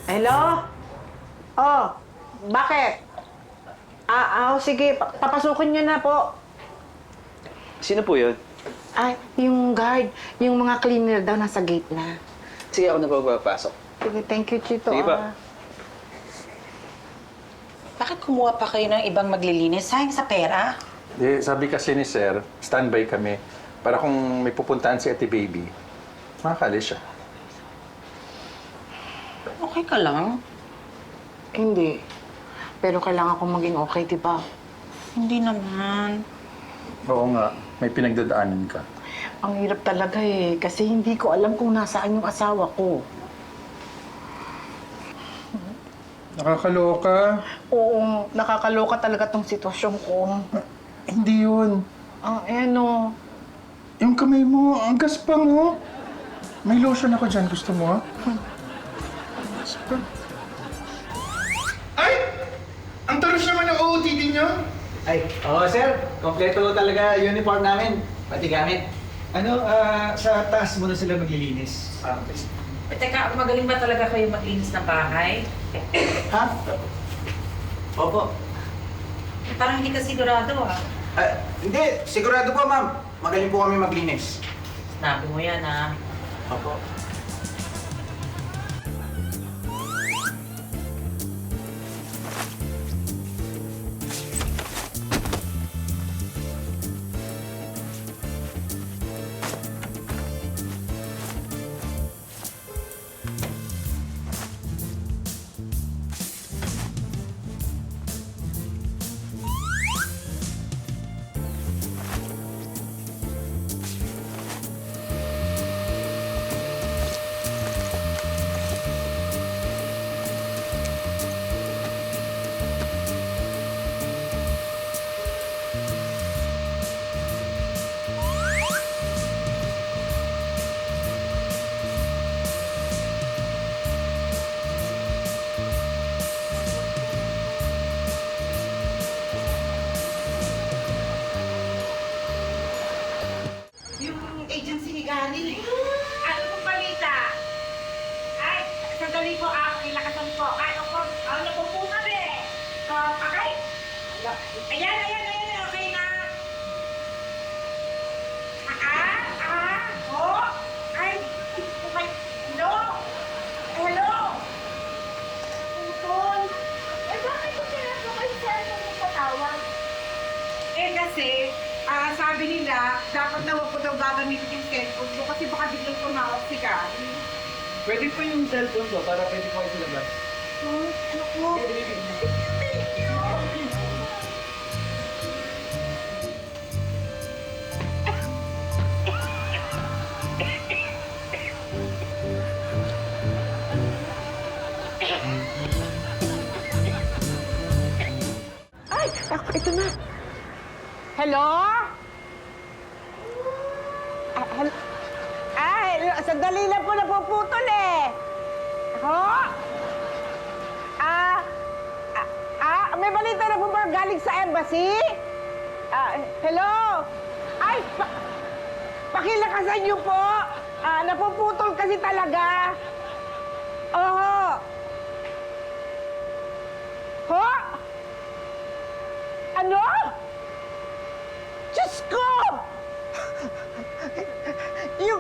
Hello? Oh, bakit? Sige, papasukin niyo na po. Sino po yun? Ay, yung guard, yung mga cleaner daw nasa gate na. Sige, ako na po papasok. Sige, thank you, Chito. Sige pa. Bakit kumuha pa kayo ng ibang maglilinis? Sayang sa pera. Sabi kasi ni Sir, standby kami. Para kung may pupuntahan si Ate Baby, makakalis siya. Okay ka lang? Hindi. Pero kailangan kong maging okay, di ba? Hindi naman. Oo nga, may pinagdadaanan ka. Ang hirap talaga eh, kasi hindi ko alam kung nasaan yung asawa ko. Nakakaloka. Oo, nakakaloka talaga tong sitwasyon ko. Hindi yun. Ano? Yung kamay mo, ang gaspang mo. May lotion ako dyan. Gusto mo, ha? Ay! Ang talos naman ng OOTD niyo. Ay, oo sir. Kompleto talaga uniform namin. Pati gamit. Ano, sa taas muna sila maglilinis. Teka, magaling ba talaga kayo maglinis ng bahay? Ha? Opo. Parang hindi ka sigurado Hindi, sigurado po ma'am. Magaling po kami maglinis. Sinabi mo yan Opo. Yung agency ni Gary. Ano pong balita? Ay, sandali po, ilakasan po. Ano po kami? Okay? Ayan, okay na. Ay, okay. Hello? Putol. Bakit ko sinabi kayo sa anong patawag? Kasi, sabi nila, dapat na huwag ko daw gagamitin yung cellphone ko kasi baka biglang tumawag si Gary. Pwede po yung cellphone ko para pwede po kayo sa labas. Ano ko? Thank you. Ay, ito na. Hello? Sandali lang po napuputol eh. Ho? May balita na po ba galing sa embassy? Hello? Ay, pakilakasan niyo po. Napuputol kasi talaga. Oho. Ho? Ano? Diyos ko!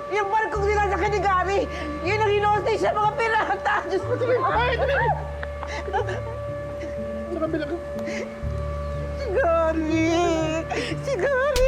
yung barkong sinasakyan ni Gary, yun ang hinostage sa mga pirata. Diyos ko, sabi mo. Si Gary! Si Gary!